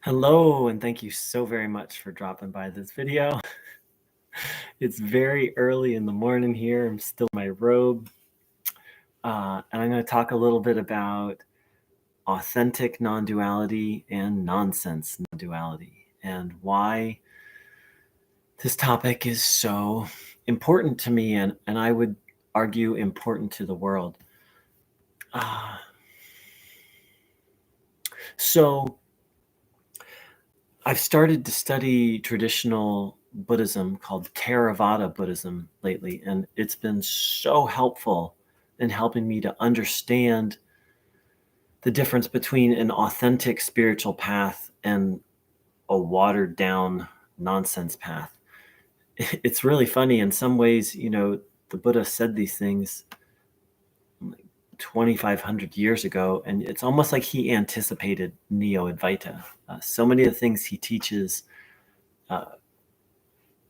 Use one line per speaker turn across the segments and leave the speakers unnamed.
Hello, and thank you so very much for dropping by this video. It's very early in the morning here. I'm still in my robe. And I'm going to talk a little bit about authentic non-duality and nonsense non-duality and why this topic is so important to me and I would argue important to the world. So I've started to study traditional Buddhism called Theravada Buddhism lately, and it's been so helpful in helping me to understand the difference between an authentic spiritual path and a watered down nonsense path. It's really funny in some ways, the Buddha said these things like 2,500 years ago, and it's almost like he anticipated Neo Advaita. So many of the things he teaches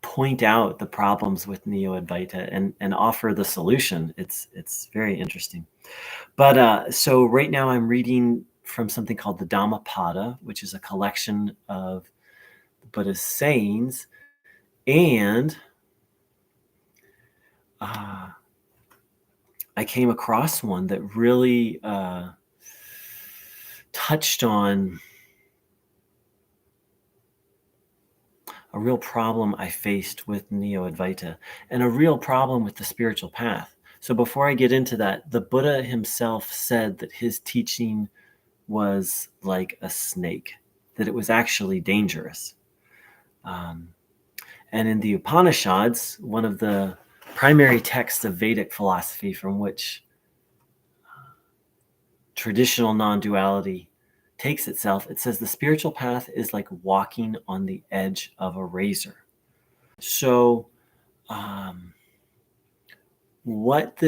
point out the problems with Neo Advaita and offer the solution. It's very interesting. But so right now I'm reading from something called the Dhammapada, which is a collection of Buddha's sayings, and I came across one that really touched on a real problem I faced with Neo Advaita and a real problem with the spiritual path. So before I get into that, the Buddha himself said that his teaching was like a snake, that it was actually dangerous. And in the Upanishads, one of the primary texts of Vedic philosophy from which traditional non-duality takes itself, it says the spiritual path is like walking on the edge of a razor. So what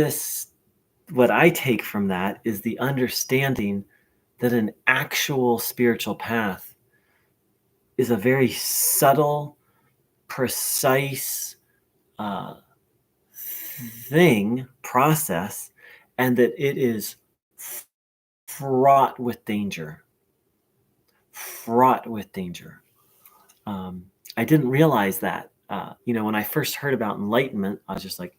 I take from that is the understanding that an actual spiritual path is a very subtle, precise process, and that it is fraught with danger. I didn't realize that. When I first heard about enlightenment, I was just like,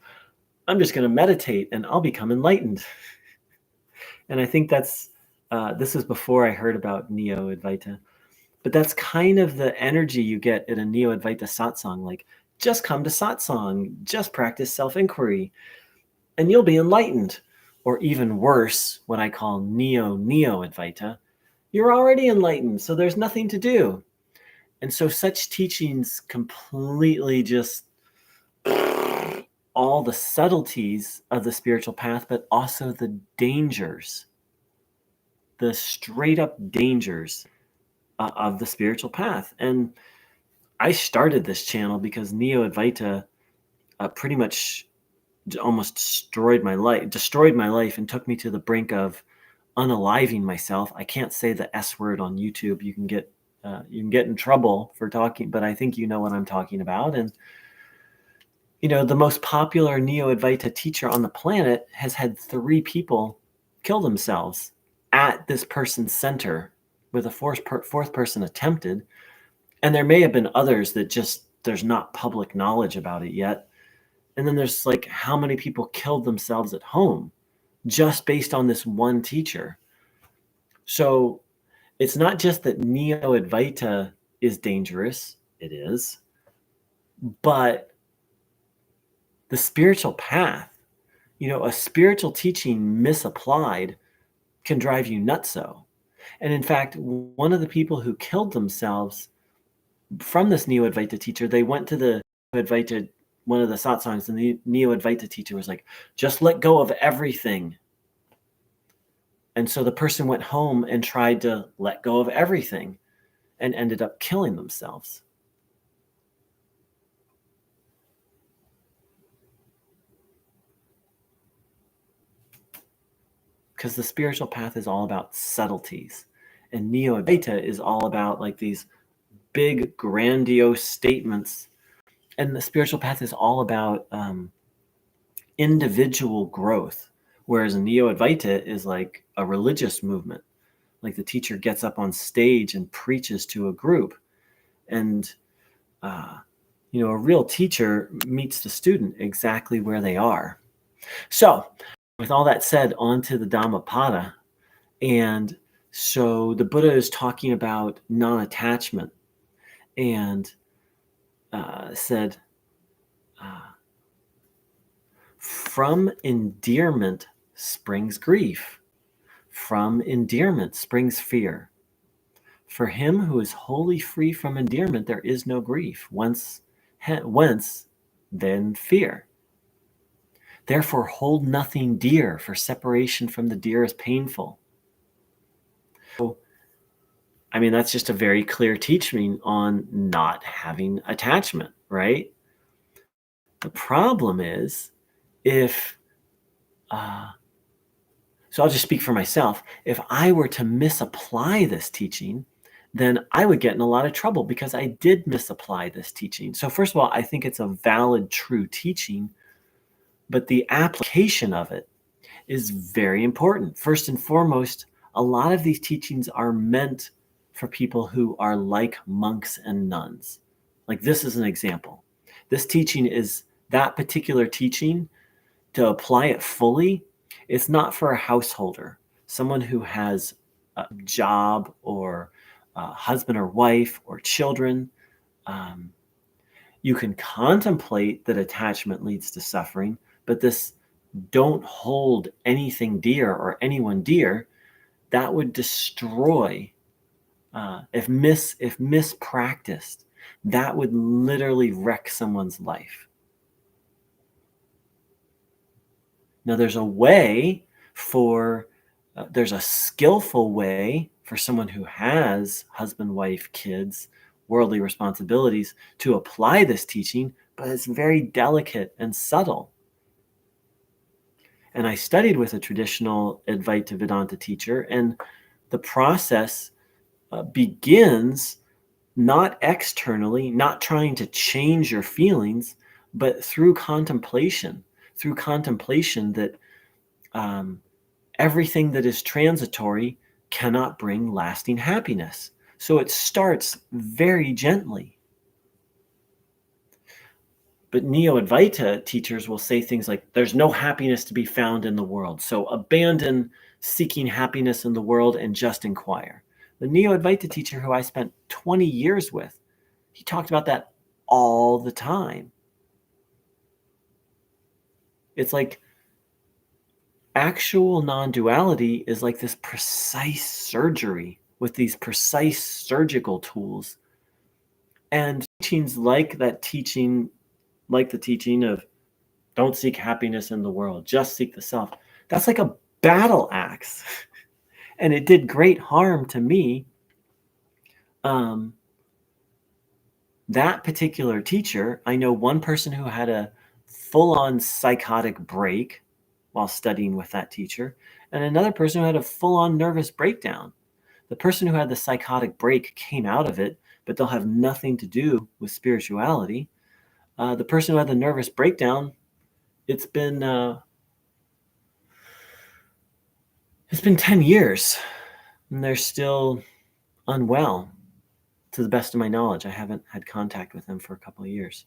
I'm just going to meditate and I'll become enlightened. And I think this is before I heard about Neo Advaita. But that's kind of the energy you get at a Neo Advaita satsang, like, just come to satsang, just practice self-inquiry, and you'll be enlightened. Or even worse, what I call Neo Advaita, you're already enlightened, so there's nothing to do. And so such teachings completely just all the subtleties of the spiritual path, but also the dangers, the straight up dangers of the spiritual path. And I started this channel because Neo Advaita pretty much almost destroyed my life and took me to the brink of unaliving myself. I can't say the S word on YouTube. You can get in trouble for talking, but I think you know what I'm talking about. And the most popular Neo Advaita teacher on the planet has had 3 people kill themselves at this person's center, with a fourth person attempted. And there may have been others that just there's not public knowledge about it yet. And then there's like how many people killed themselves at home just based on this one teacher. So it's not just that Neo Advaita is dangerous, it is, but the spiritual path, a spiritual teaching misapplied can drive you nutso. And in fact, one of the people who killed themselves from this Neo Advaita teacher, they went to the Advaita, one of the satsangs, and the Neo Advaita teacher was like, just let go of everything. And so the person went home and tried to let go of everything and ended up killing themselves. Because the spiritual path is all about subtleties. And Neo Advaita is all about like these big, grandiose statements. And the spiritual path is all about individual growth. Whereas Neo Advaita is like a religious movement. Like the teacher gets up on stage and preaches to a group. And, a real teacher meets the student exactly where they are. So, with all that said, on to the Dhammapada. And so the Buddha is talking about non-attachment and said, from endearment springs grief. From endearment springs fear. For him who is wholly free from endearment, there is no grief. Whence then fear? Therefore, hold nothing dear, for separation from the dear is painful. So, that's just a very clear teaching on not having attachment, right? The problem is if, so I'll just speak for myself. If I were to misapply this teaching, then I would get in a lot of trouble because I did misapply this teaching. So first of all, I think it's a valid, true teaching, but the application of it is very important. First and foremost, a lot of these teachings are meant for people who are like monks and nuns. Like this is an example. This teaching is that particular teaching. To apply it fully, it's not for a householder, someone who has a job or a husband or wife or children. You can contemplate that attachment leads to suffering, but this don't hold anything dear or anyone dear, that would destroy, if mispracticed, that would literally wreck someone's life. Now, there's a skillful way for someone who has husband, wife, kids, worldly responsibilities to apply this teaching, but it's very delicate and subtle. And I studied with a traditional Advaita Vedanta teacher, and the process begins not externally, not trying to change your feelings, but through contemplation that everything that is transitory cannot bring lasting happiness. So it starts very gently. But Neo Advaita teachers will say things like, there's no happiness to be found in the world, so abandon seeking happiness in the world and just inquire. The Neo Advaita teacher who I spent 20 years with, he talked about that all the time. It's like actual non-duality is like this precise surgery with these precise surgical tools. And teachings like the teaching of don't seek happiness in the world, just seek the self. That's like a battle axe. And it did great harm to me. That particular teacher, I know one person who had a full-on psychotic break while studying with that teacher, and another person who had a full-on nervous breakdown. The person who had the psychotic break came out of it, but they'll have nothing to do with spirituality. The person who had the nervous breakdown, it's been 10 years, and they're still unwell, to the best of my knowledge. I haven't had contact with them for a couple of years.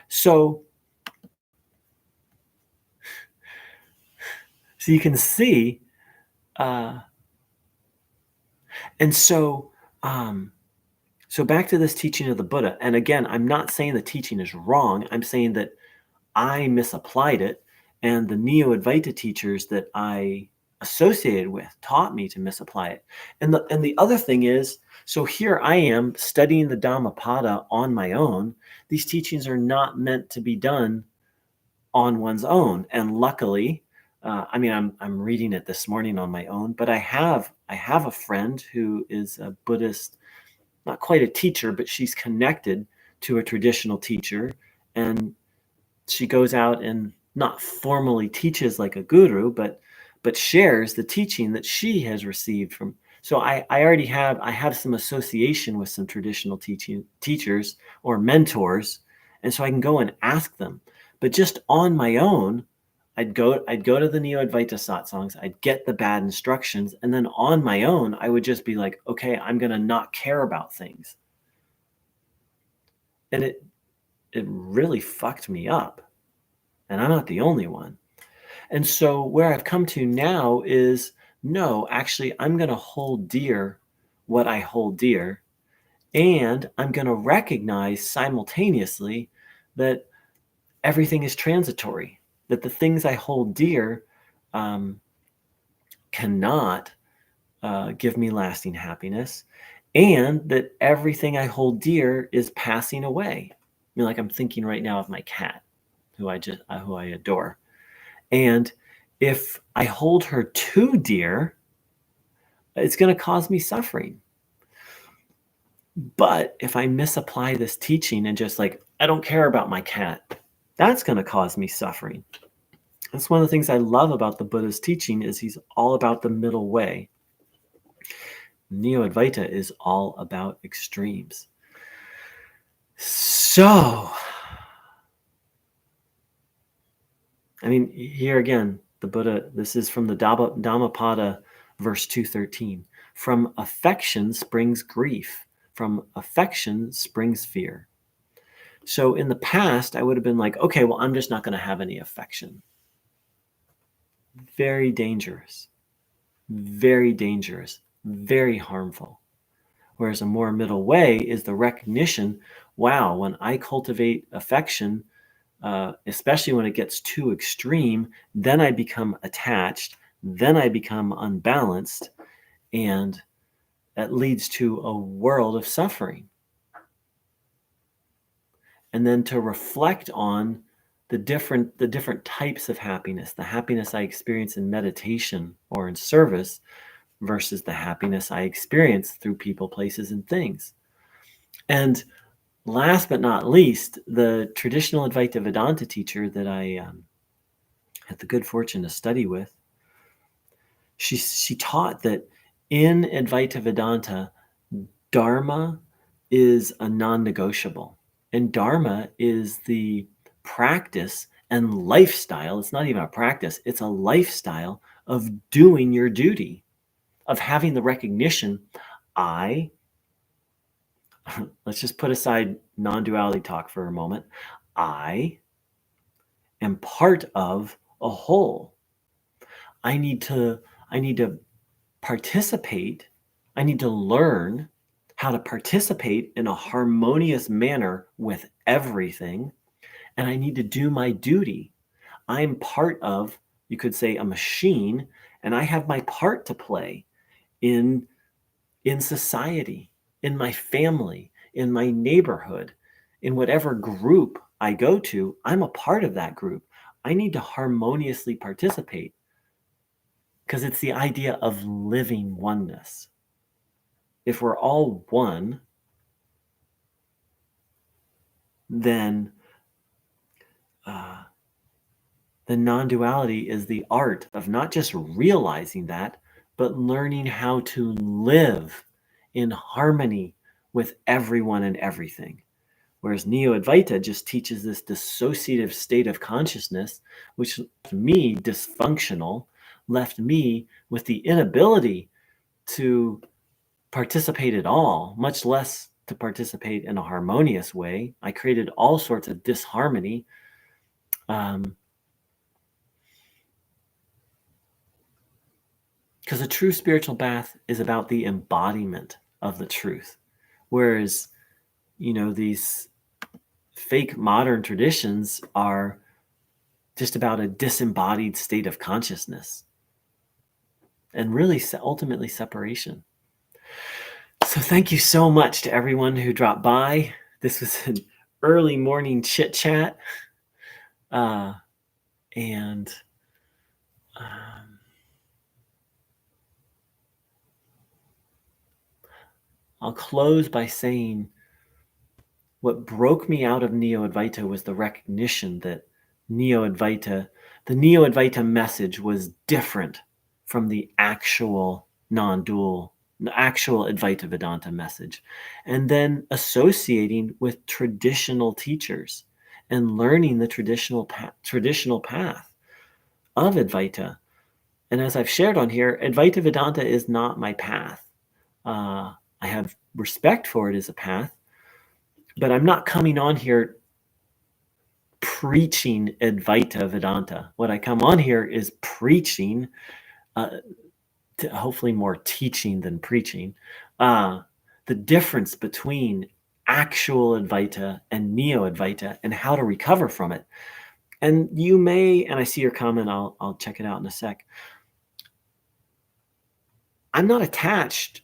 So you can see, and so back to this teaching of the Buddha. And again, I'm not saying the teaching is wrong. I'm saying that I misapplied it, and the Neo Advaita teachers that I associated with taught me to misapply it. And the other thing is, so here I am studying the Dhammapada on my own. These teachings are not meant to be done on one's own. And luckily, I'm reading it this morning on my own, but I have a friend who is a Buddhist, not quite a teacher, but she's connected to a traditional teacher, and she goes out and not formally teaches like a guru, but shares the teaching that she has received from. So I have some association with some traditional teachers or mentors, and so I can go and ask them. But just on my own, I'd go to the Neo Advaita satsangs, I'd get the bad instructions, and then on my own, I would just be like, okay, I'm going to not care about things. And it really fucked me up. And I'm not the only one. And so where I've come to now is, no, actually, I'm going to hold dear what I hold dear. And I'm going to recognize simultaneously that everything is transitory, that the things I hold dear cannot give me lasting happiness, and that everything I hold dear is passing away. I mean, like I'm thinking right now of my cat, who I adore. And if I hold her too dear, it's going to cause me suffering. But if I misapply this teaching and just like, I don't care about my cat, that's going to cause me suffering. That's one of the things I love about the Buddha's teaching is he's all about the middle way. Neo Advaita is all about extremes. So, I mean, here again, the Buddha, this is from the Dhammapada, verse 213. From affection springs grief. From affection springs fear. So in the past, I would have been like, okay, well, I'm just not going to have any affection. Very dangerous, very dangerous, very harmful. Whereas a more middle way is the recognition, wow, when I cultivate affection, especially when it gets too extreme, then I become attached, then I become unbalanced, and that leads to a world of suffering. And then to reflect on the different types of happiness, the happiness I experience in meditation or in service versus the happiness I experience through people, places, and things. And last but not least, the traditional Advaita Vedanta teacher that I had the good fortune to study with, she taught that in Advaita Vedanta, dharma is a non-negotiable. And dharma is the practice and lifestyle. It's not even a practice, it's a lifestyle of doing your duty, of having the recognition, let's just put aside non-duality talk for a moment. I am part of a whole. I need to participate. I need to learn how to participate in a harmonious manner with everything. And I need to do my duty. I'm part of, you could say, a machine, and I have my part to play in society, in my family, in my neighborhood, in whatever group I go to. I'm a part of that group. I need to harmoniously participate because it's the idea of living oneness. If we're all one, then the non-duality is the art of not just realizing that, but learning how to live in harmony with everyone and everything. Whereas Neo Advaita just teaches this dissociative state of consciousness, which left me dysfunctional, left me with the inability to participate at all, much less to participate in a harmonious way. I created all sorts of disharmony. Because a true spiritual path is about the embodiment of the truth. Whereas, these fake modern traditions are just about a disembodied state of consciousness and really ultimately separation. So thank you so much to everyone who dropped by. This was an early morning chit chat. And I'll close by saying what broke me out of Neo Advaita was the recognition that the Neo Advaita message was different from the actual non-dual, the actual Advaita Vedanta message. And then associating with traditional teachers and learning the traditional path. of Advaita. And as I've shared on here, Advaita Vedanta is not my path. I have respect for it as a path, but I'm not coming on here preaching Advaita Vedanta. What I come on here is preaching, hopefully more teaching than preaching, the difference between actual Advaita and Neo Advaita and how to recover from it. And you may, and I see your comment, I'll check it out in a sec. I'm not attached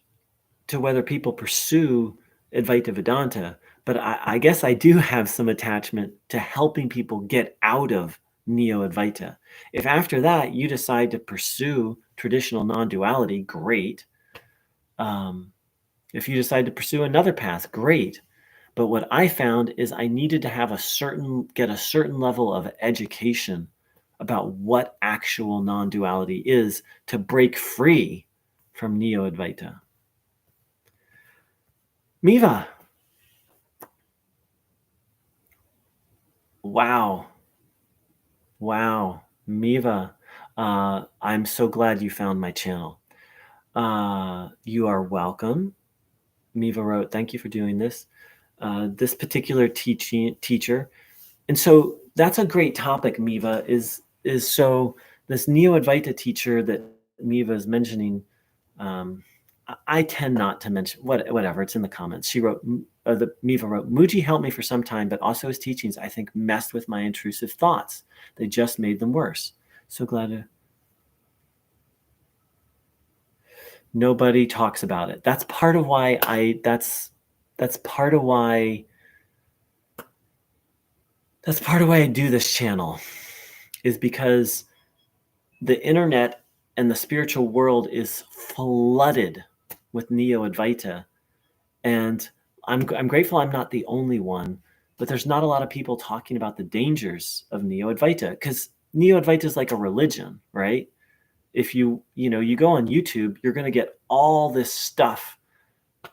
to whether people pursue Advaita Vedanta, but I guess I do have some attachment to helping people get out of Neo Advaita. If after that you decide to pursue traditional non-duality, great. If you decide to pursue another path, great. But what I found is I needed to have get a certain level of education about what actual non-duality is to break free from Neo Advaita. Miva. Wow. Miva. I'm so glad you found my channel. You are welcome. Miva wrote, thank you for doing this. This particular teacher. And so that's a great topic, Miva, is so this Neo Advaita teacher that Miva is mentioning, I tend not to mention, whatever, it's in the comments. She wrote, Miva wrote, Mooji helped me for some time, but also his teachings, I think, messed with my intrusive thoughts. They just made them worse. So glad to... Nobody talks about it. That's part of why that's part of why I do this channel, is because the internet and the spiritual world is flooded with Neo Advaita. And I'm grateful I'm not the only one, but there's not a lot of people talking about the dangers of Neo Advaita, because Neo Advaita is like a religion, right? If you go on YouTube, you're going to get all this stuff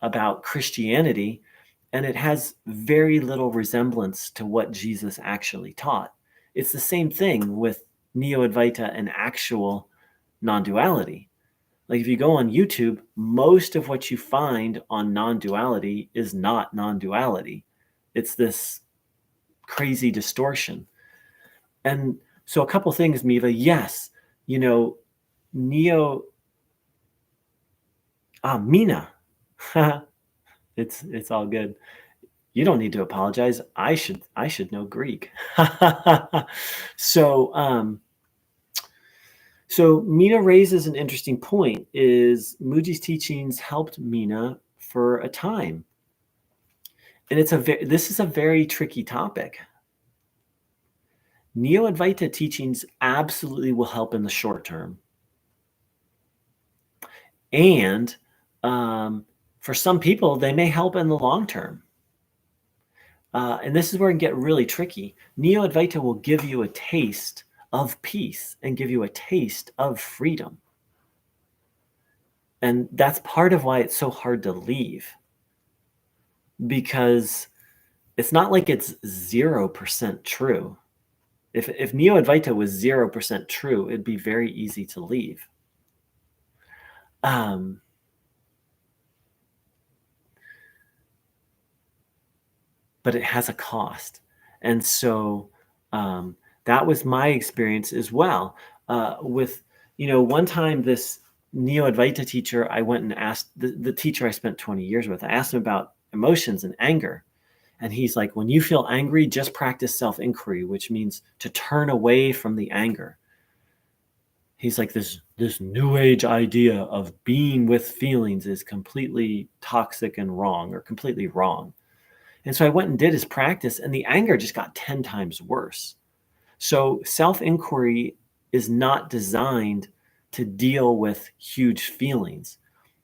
about Christianity, and it has very little resemblance to what Jesus actually taught. It's the same thing with Neo Advaita and actual non-duality. Like if you go on YouTube, most of what you find on non-duality is not non-duality. It's this crazy distortion. And so a couple things, Miva. Yes, Neo... Mina. It's all good. You don't need to apologize. I should know Greek. So Mina raises an interesting point, is Mooji's teachings helped Mina for a time. And this is a very tricky topic. Neo Advaita teachings absolutely will help in the short term. And for some people, they may help in the long term. And this is where it can get really tricky. Neo Advaita will give you a taste of peace and give you a taste of freedom. And that's part of why it's so hard to leave. Because it's not like it's 0% true. If Neo Advaita was 0% true, it'd be very easy to leave. But it has a cost. And so that was my experience as well. With, one time this Neo Advaita teacher, I went and asked, the teacher I spent 20 years with, I asked him about emotions and anger. And he's like, when you feel angry, just practice self-inquiry, which means to turn away from the anger. He's like, this new age idea of being with feelings is completely toxic and wrong, or completely wrong. And so I went and did his practice, and the anger just got 10 times worse. So self-inquiry is not designed to deal with huge feelings.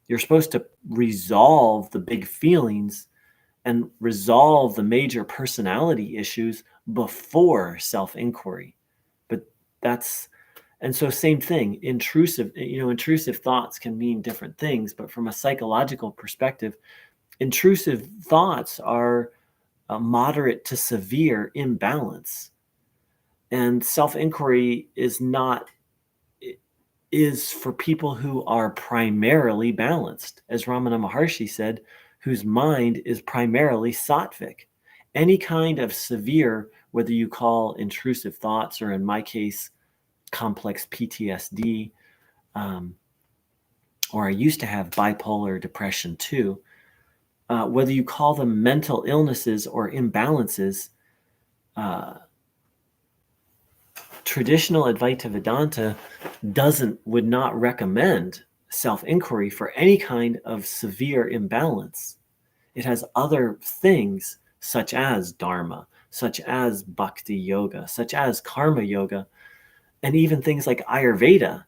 You're supposed to resolve the big feelings and resolve the major personality issues before self-inquiry. And so same thing, intrusive thoughts can mean different things, but from a psychological perspective, intrusive thoughts are a moderate to severe imbalance. And self-inquiry is not is for people who are primarily balanced, as Ramana Maharshi said, whose mind is primarily sattvic. Any kind of severe, whether you call intrusive thoughts, or in my case, complex PTSD, or I used to have bipolar depression too, whether you call them mental illnesses or imbalances, traditional Advaita Vedanta would not recommend self-inquiry for any kind of severe imbalance. It has other things such as dharma, such as bhakti yoga, such as karma yoga, and even things like Ayurveda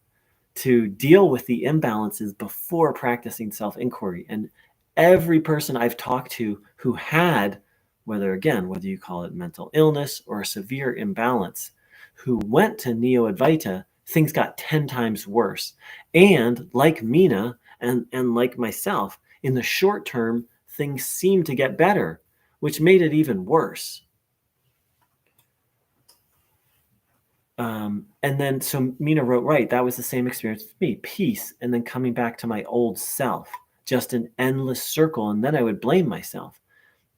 to deal with the imbalances before practicing self-inquiry. And every person I've talked to who had, whether you call it mental illness or a severe imbalance, who went to Neo Advaita, things got 10 times worse. And like Mina and like myself, in the short term, things seemed to get better, which made it even worse. And then, so Mina wrote, right, that was the same experience with me, peace, and then coming back to my old self, just an endless circle. And then I would blame myself.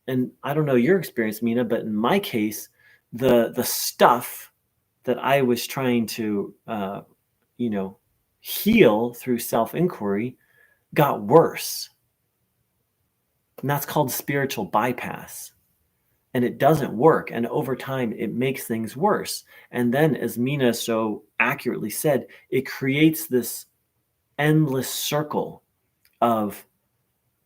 And I don't know your experience, Mina, but in my case, the stuff that I was trying to, heal through self-inquiry got worse. And that's called spiritual bypass. And it doesn't work. And over time, it makes things worse. And then, as Mina so accurately said, it creates this endless circle of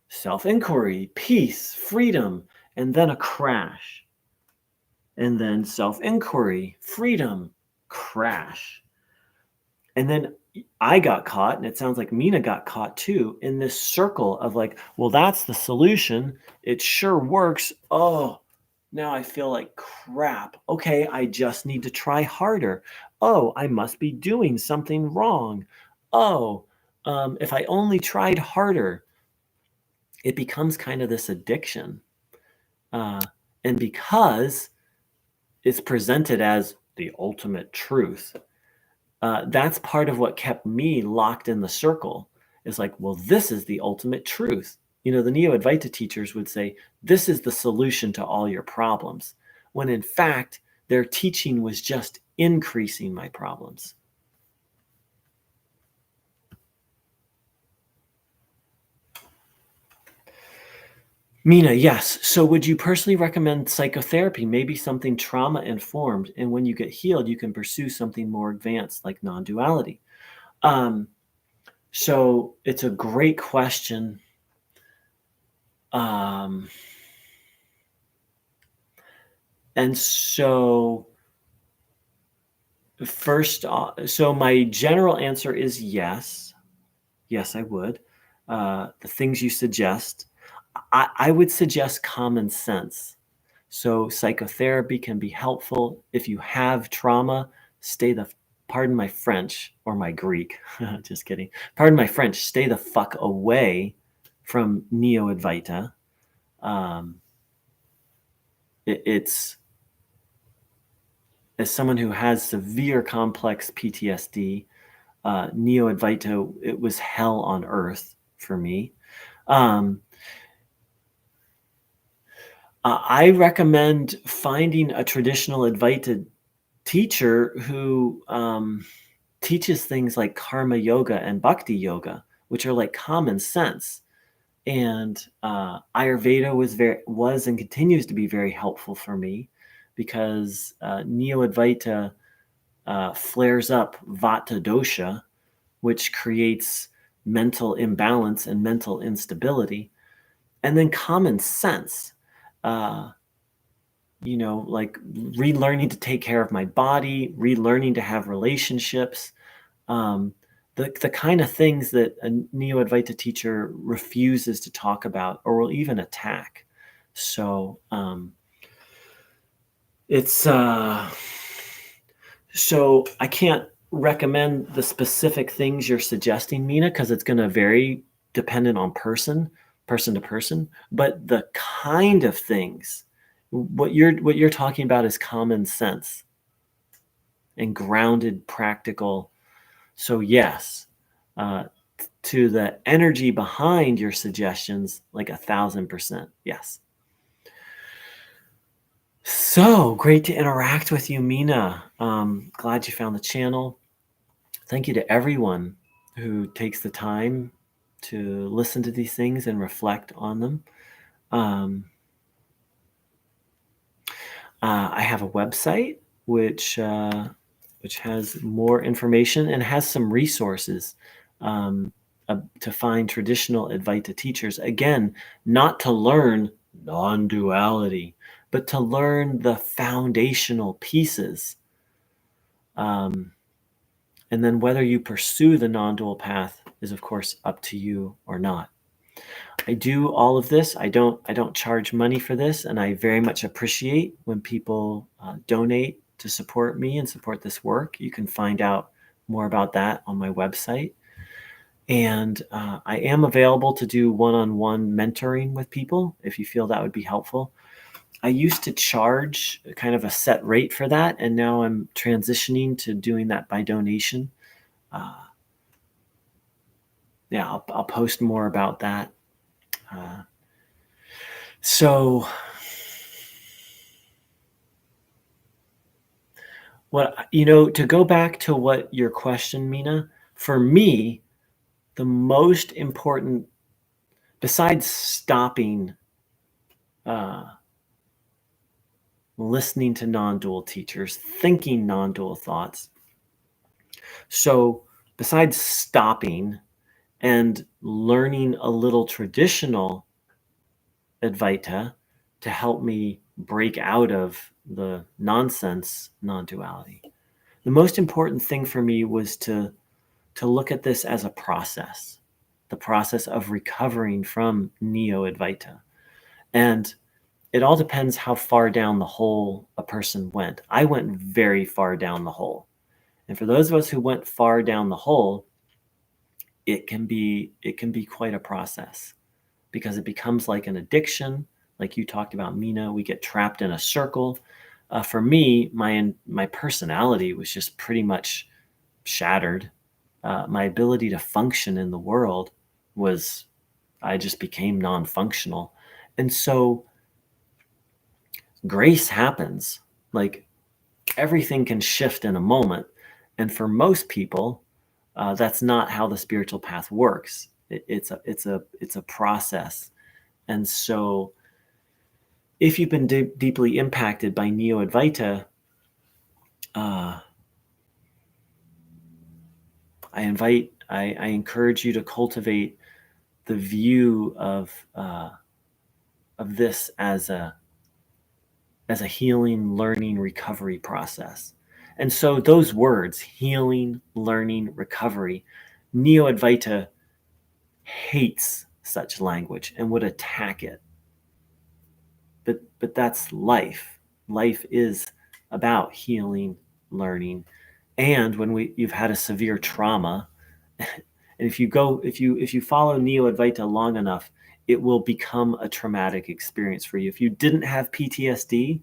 self-inquiry, peace, freedom, and then a crash. And then self-inquiry, freedom, crash. And then I got caught, and it sounds like Mina got caught too, in this circle of like, well, that's the solution. It sure works. Oh, now I feel like crap. Okay, I just need to try harder. Oh, I must be doing something wrong. Oh, if I only tried harder, it becomes kind of this addiction. And because it's presented as the ultimate truth, that's part of what kept me locked in the circle. Is like, well, this is the ultimate truth. The Neo Advaita teachers would say, this is the solution to all your problems, when in fact, their teaching was just increasing my problems. Mina, yes. So would you personally recommend psychotherapy, maybe something trauma-informed, and when you get healed, you can pursue something more advanced like non-duality? So it's a great question. And so first, so my general answer is yes. Yes, I would. The things you suggest, I would suggest common sense. So psychotherapy can be helpful. If you have trauma, pardon my French or my Greek, just kidding. Pardon my French, stay the fuck away from Neo Advaita. It's, as someone who has severe complex PTSD, Neo Advaita, it was hell on earth for me. I recommend finding a traditional Advaita teacher who teaches things like karma yoga and bhakti yoga, which are like common sense. And Ayurveda was and continues to be very helpful for me, because Neo Advaita flares up Vata dosha, which creates mental imbalance and mental instability. And then common sense, like relearning to take care of my body, relearning to have relationships, the kind of things that a Neo Advaita teacher refuses to talk about or will even attack. So so I can't recommend the specific things you're suggesting, Mina, because it's going to vary dependent on person to person. But the kind of things, what you're talking about is common sense and grounded, practical. So yes, uh, to the energy behind your suggestions, like 1,000%. Yes. So great to interact with you, Mina. Glad you found the channel. Thank you to everyone who takes the time to listen to these things and reflect on them. Um, I have a website which has more information and has some resources um, to find traditional Advaita teachers. Again, not to learn non-duality, but to learn the foundational pieces. And then whether you pursue the non-dual path is, of course, up to you or not. I do all of this. I don't charge money for this, and I very much appreciate when people donate to support me and support this work. You can find out more about that on my website. And I am available to do one-on-one mentoring with people if you feel that would be helpful. I used to charge kind of a set rate for that, and now I'm transitioning to doing that by donation. Yeah, I'll post more about that. So to go back to what your question, Mina, for me, the most important, besides stopping listening to non-dual teachers, thinking non-dual thoughts. So besides stopping and learning a little traditional Advaita to help me break out of the nonsense non-duality, the most important thing for me was to look at this as a process, the process of recovering from Neo Advaita. And it all depends how far down the hole a person went. I went very far down the hole. And for those of us who went far down the hole, it can be quite a process because it becomes like an addiction. Like you talked about, Mina, we get trapped in a circle. For me, my personality was just pretty much shattered. My ability to function in the world I just became non-functional. And so grace happens. Like everything can shift in a moment. And for most people, that's not how the spiritual path works. It's a process. And so if you've been deeply impacted by Neo Advaita, I encourage you to cultivate the view of this as a healing, learning, recovery process. And so those words, healing, learning, recovery, Neo Advaita hates such language and would attack it. But that's life. Life is about healing, learning, and when you've had a severe trauma, and if you follow Neo Advaita long enough, it will become a traumatic experience for you. If you didn't have PTSD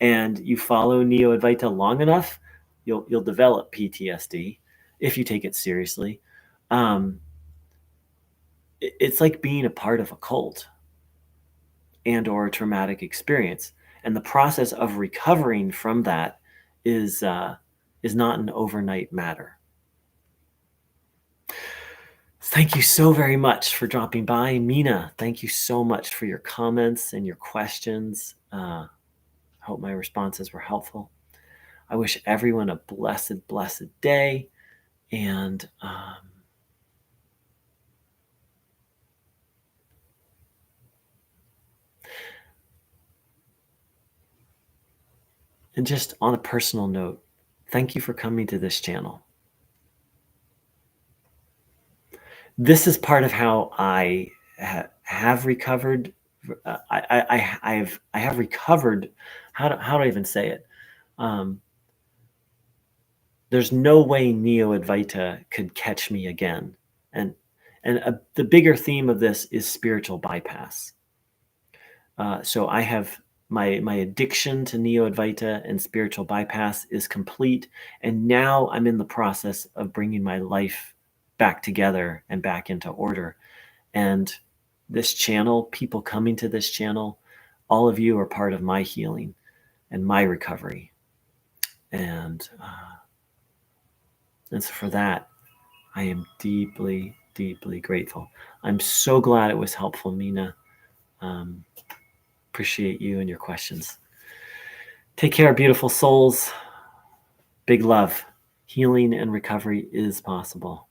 and you follow Neo Advaita long enough, you'll develop PTSD if you take it seriously. It's like being a part of a cult and or a traumatic experience, and the process of recovering from that is not an overnight matter. Thank you so very much for dropping by, Mina. Thank you so much for your comments and your questions. I hope my responses were helpful. I wish everyone a blessed, blessed day, and just on a personal note, thank you for coming to this channel. This is part of how I have recovered. I have recovered. How do I even say it? There's no way Neo Advaita could catch me again. And the bigger theme of this is spiritual bypass. So I have my addiction to Neo Advaita and spiritual bypass is complete. And now I'm in the process of bringing my life back together and back into order. And this channel, people coming to this channel, all of you are part of my healing and my recovery. And so for that, I am deeply, deeply grateful. I'm so glad it was helpful, Mina. Appreciate you and your questions. Take care, beautiful souls. Big love. Healing and recovery is possible.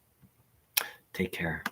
Take care.